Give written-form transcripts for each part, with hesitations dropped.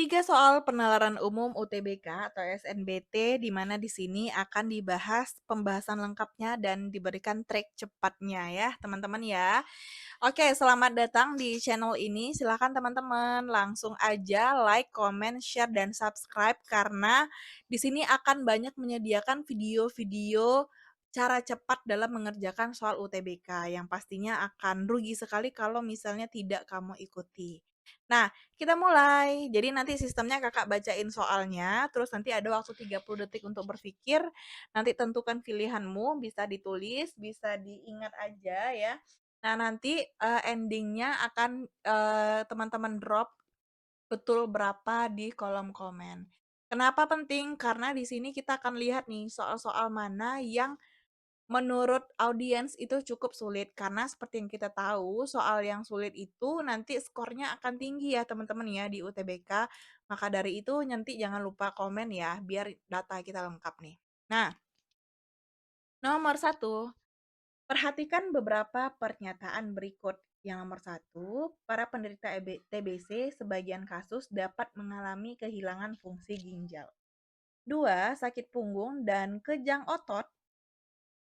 3 soal penalaran umum UTBK atau SNBT, di mana di sini akan dibahas pembahasan lengkapnya dan diberikan trik cepatnya ya, teman-teman ya. Oke, selamat datang di channel ini. Silahkan teman-teman langsung aja like, comment, share, dan subscribe karena di sini akan banyak menyediakan video-video cara cepat dalam mengerjakan soal UTBK yang pastinya akan rugi sekali kalau misalnya tidak kamu ikuti. Nah, kita mulai. Jadi nanti sistemnya Kakak bacain soalnya, terus nanti ada waktu 30 detik untuk berpikir. Nanti tentukan pilihanmu, bisa ditulis, bisa diingat aja ya. Nah, nanti endingnya akan teman-teman drop betul berapa di kolom komen. Kenapa penting? Karena di sini kita akan lihat nih soal-soal mana yang menurut audiens itu cukup sulit karena seperti yang kita tahu soal yang sulit itu nanti skornya akan tinggi ya teman-teman ya di UTBK. Maka dari itu nanti jangan lupa komen ya biar data kita lengkap nih. Nah, nomor satu, perhatikan beberapa pernyataan berikut. Yang nomor satu, para penderita TBC sebagian kasus dapat mengalami kehilangan fungsi ginjal. Dua, sakit punggung dan kejang otot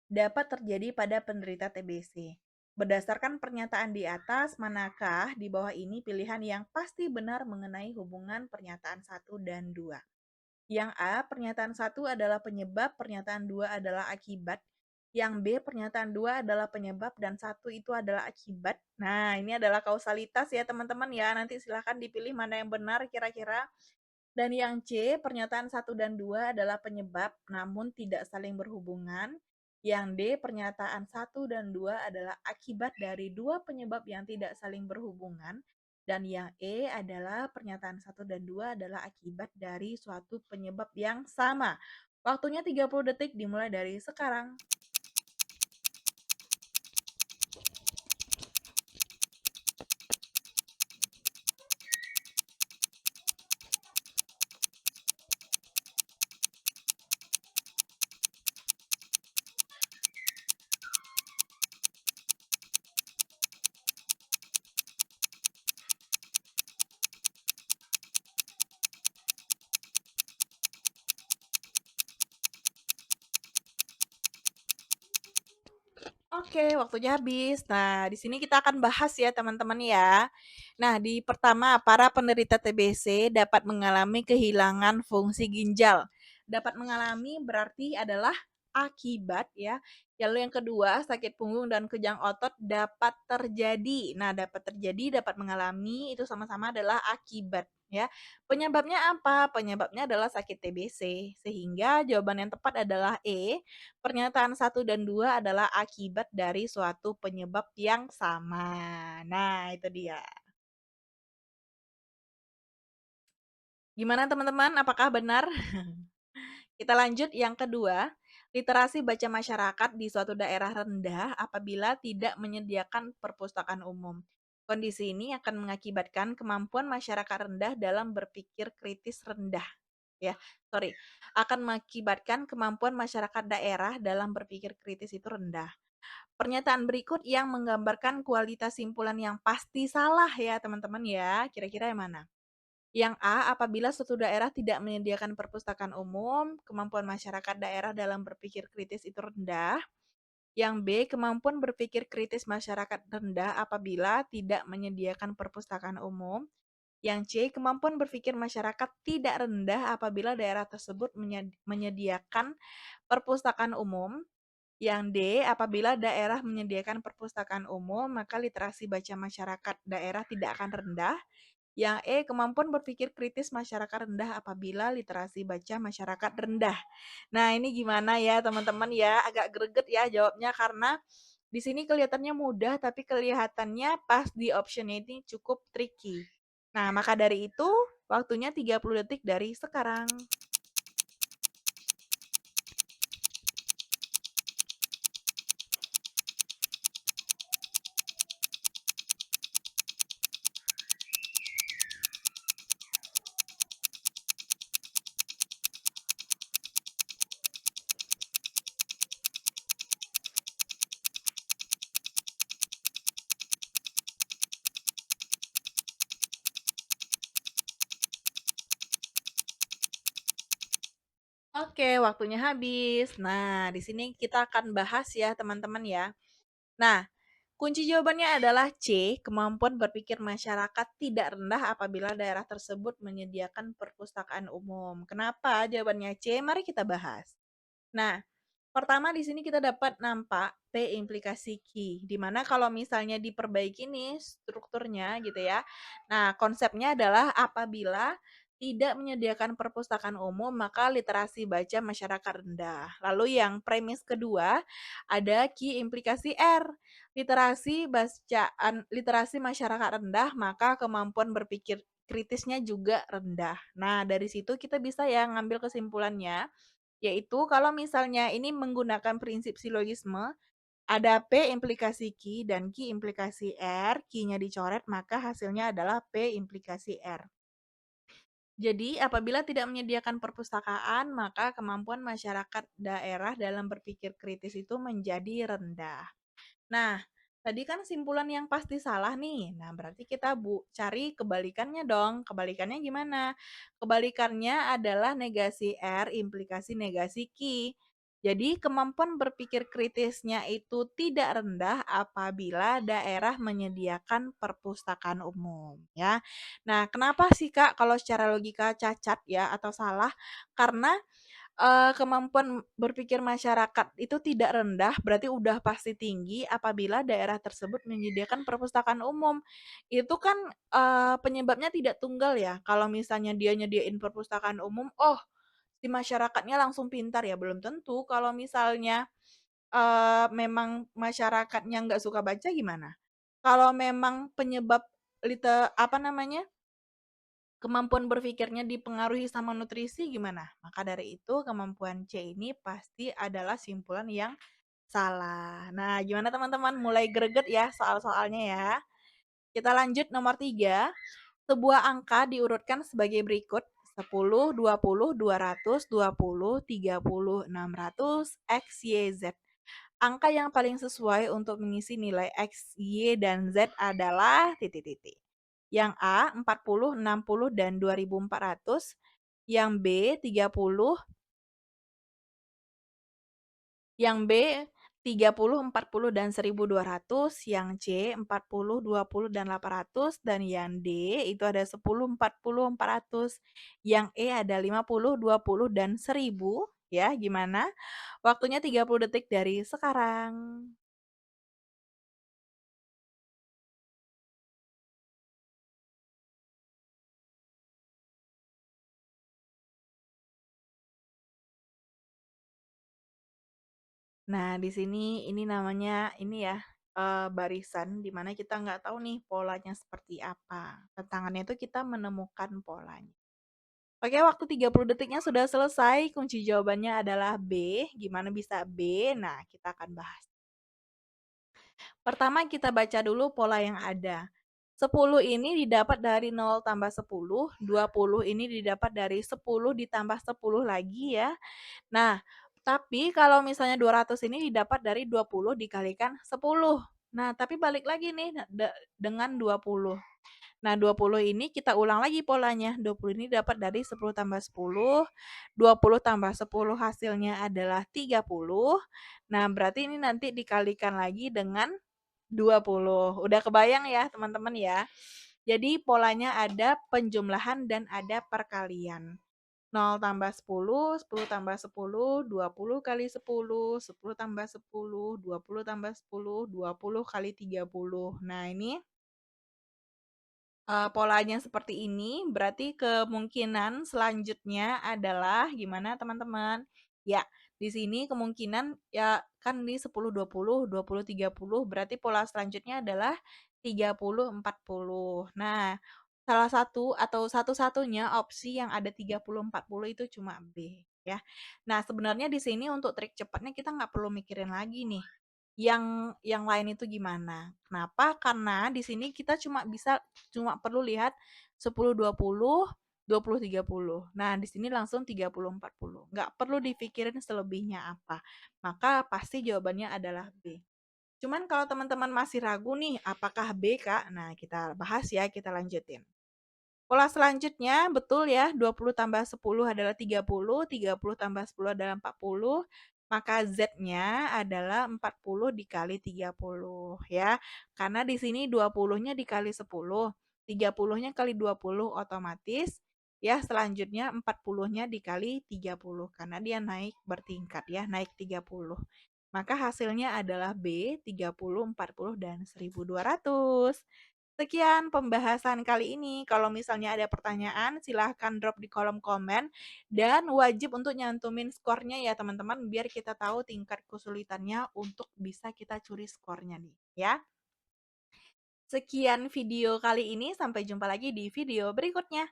dapat terjadi pada penderita TBC. Berdasarkan pernyataan di atas, manakah di bawah ini pilihan yang pasti benar mengenai hubungan pernyataan 1 dan 2? Yang A, pernyataan 1 adalah penyebab, pernyataan 2 adalah akibat. Yang B, pernyataan 2 adalah penyebab dan 1 itu adalah akibat. Nah, ini adalah kausalitas ya teman-teman ya. Nanti silahkan dipilih mana yang benar kira-kira. Dan yang C, pernyataan 1 dan 2 adalah penyebab namun tidak saling berhubungan. Yang D, pernyataan 1 dan 2 adalah akibat dari dua penyebab yang tidak saling berhubungan. Dan yang E adalah pernyataan 1 dan 2 adalah akibat dari suatu penyebab yang sama. Waktunya 30 detik dimulai dari sekarang. Oke, waktunya habis. Nah, di sini kita akan bahas ya teman-teman ya. Nah, di pertama, para penderita TBC dapat mengalami kehilangan fungsi ginjal. Dapat mengalami berarti adalah akibat ya. Lalu yang kedua, sakit punggung dan kejang otot dapat terjadi. Nah, dapat terjadi, dapat mengalami itu sama-sama adalah akibat ya. Penyebabnya apa? Penyebabnya adalah sakit TBC. Sehingga jawaban yang tepat adalah E. Pernyataan 1 dan 2 adalah akibat dari suatu penyebab yang sama. Nah, itu dia. Gimana teman-teman? Apakah benar? Kita lanjut yang kedua. Literasi baca masyarakat di suatu daerah rendah apabila tidak menyediakan perpustakaan umum. Kondisi ini akan mengakibatkan kemampuan masyarakat rendah dalam berpikir kritis rendah. Ya, sorry. Akan mengakibatkan kemampuan masyarakat daerah dalam berpikir kritis itu rendah. Pernyataan berikut yang menggambarkan kualitas simpulan yang pasti salah ya teman-teman ya. Kira-kira yang mana? Yang A, apabila suatu daerah tidak menyediakan perpustakaan umum, kemampuan masyarakat daerah dalam berpikir kritis itu rendah. Yang B, kemampuan berpikir kritis masyarakat rendah apabila tidak menyediakan perpustakaan umum. Yang C, kemampuan berpikir masyarakat tidak rendah apabila daerah tersebut menyediakan perpustakaan umum. Yang D, apabila daerah menyediakan perpustakaan umum, maka literasi baca masyarakat daerah tidak akan rendah. Yang E, kemampuan berpikir kritis masyarakat rendah apabila literasi baca masyarakat rendah. Nah, ini gimana ya teman-teman ya? Agak greget ya jawabnya karena di sini kelihatannya mudah tapi kelihatannya pas di optionnya ini cukup tricky. Nah, maka dari itu waktunya 30 detik dari sekarang. Oke, waktunya habis. Nah, di sini kita akan bahas ya, teman-teman ya. Nah, kunci jawabannya adalah C, kemampuan berpikir masyarakat tidak rendah apabila daerah tersebut menyediakan perpustakaan umum. Kenapa jawabannya C? Mari kita bahas. Nah, pertama di sini kita dapat nampak P implikasi Q, di mana kalau misalnya diperbaiki nih strukturnya gitu ya. Nah, konsepnya adalah apabila tidak menyediakan perpustakaan umum, maka literasi baca masyarakat rendah. Lalu yang premis kedua ada Q implikasi R. Literasi masyarakat rendah, maka kemampuan berpikir kritisnya juga rendah. Nah, dari situ kita bisa ya ngambil kesimpulannya yaitu kalau misalnya ini menggunakan prinsip silogisme, ada P implikasi Q dan Q implikasi R, Q-nya dicoret maka hasilnya adalah P implikasi R. Jadi, apabila tidak menyediakan perpustakaan, maka kemampuan masyarakat daerah dalam berpikir kritis itu menjadi rendah. Nah, tadi kan simpulan yang pasti salah nih. Nah, berarti kita cari kebalikannya dong. Kebalikannya gimana? Kebalikannya adalah negasi R implikasi negasi Q. Jadi, kemampuan berpikir kritisnya itu tidak rendah apabila daerah menyediakan perpustakaan umum, ya. Nah, kenapa sih Kak kalau secara logika cacat ya atau salah? Karena kemampuan berpikir masyarakat itu tidak rendah, berarti udah pasti tinggi apabila daerah tersebut menyediakan perpustakaan umum. Itu kan, penyebabnya tidak tunggal ya, kalau misalnya dia nyediain perpustakaan umum, oh si masyarakatnya langsung pintar ya, belum tentu. Kalau misalnya, memang masyarakatnya nggak suka baca gimana? Kalau memang penyebab apa namanya, kemampuan berpikirnya dipengaruhi sama nutrisi gimana? Maka dari itu kemampuan C ini pasti adalah simpulan yang salah. Nah, gimana teman-teman? Mulai greget ya soal-soalnya ya. Kita lanjut nomor 3. Sebuah angka diurutkan sebagai berikut. 10, 20, 200, 20, 30, 600, X, Y, Z. Angka yang paling sesuai untuk mengisi nilai X, Y, dan Z adalah titik-titik. Yang A 40, 60, dan 2400. Yang B 30, yang B 30, 40, dan 1200. Yang C 40, 20, dan 800. Dan yang D itu ada 10, 40, 400. Yang E ada 50, 20, dan 1000. Ya, gimana? Waktunya 30 detik dari sekarang. Nah, di sini ini namanya ini ya, barisan di mana kita nggak tahu nih polanya seperti apa. Tantangannya itu kita menemukan polanya. Oke, waktu 30 detiknya sudah selesai. Kunci jawabannya adalah B. Gimana bisa B? Nah, kita akan bahas. Pertama kita baca dulu pola yang ada. 10 ini didapat dari 0 tambah 10, 20 ini didapat dari 10 ditambah 10 lagi ya. Nah, tapi kalau misalnya 200 ini didapat dari 20 dikalikan 10. Nah, tapi balik lagi nih dengan 20. Nah, 20 ini kita ulang lagi polanya. 20 ini dapat dari 10 tambah 10, 20 tambah 10 hasilnya adalah 30. Nah, berarti ini nanti dikalikan lagi dengan 20. Udah kebayang ya, teman-teman ya. Jadi polanya ada penjumlahan dan ada perkalian. 0 tambah 10, 10 tambah 10, 20 kali 10, 10 tambah 10, 20 tambah 10, 20 kali 30. Nah, ini polanya seperti ini, berarti kemungkinan selanjutnya adalah gimana teman-teman? Ya, di sini kemungkinan ya kan di 10, 20, 20, 30, berarti pola selanjutnya adalah 30, 40. Nah, salah satu atau satu-satunya opsi yang ada 30, 40 itu cuma B ya. Nah, sebenarnya di sini untuk trik cepatnya kita nggak perlu mikirin lagi nih yang lain itu gimana. Kenapa? Karena di sini kita cuma perlu lihat 10, 20, 20, 30. Nah, di sini langsung 30, 40. Nggak perlu dipikirin selebihnya apa. Maka pasti jawabannya adalah B. Cuman kalau teman-teman masih ragu nih, apakah B, Kak? Nah, kita bahas ya, kita lanjutin. Pola selanjutnya betul ya, 20 tambah 10 adalah 30 tambah 10 adalah 40, maka Z-nya adalah 40 dikali 30 ya. Karena di sini 20-nya dikali 10, 30-nya kali 20 otomatis ya selanjutnya 40-nya dikali 30 karena dia naik bertingkat ya, naik 30. Maka hasilnya adalah B, 30, 40, dan 1.200. Sekian pembahasan kali ini. Kalau misalnya ada pertanyaan, silahkan drop di kolom komen dan wajib untuk nyantumin skornya ya teman-teman biar kita tahu tingkat kesulitannya untuk bisa kita curi skornya nih ya. Sekian video kali ini, sampai jumpa lagi di video berikutnya.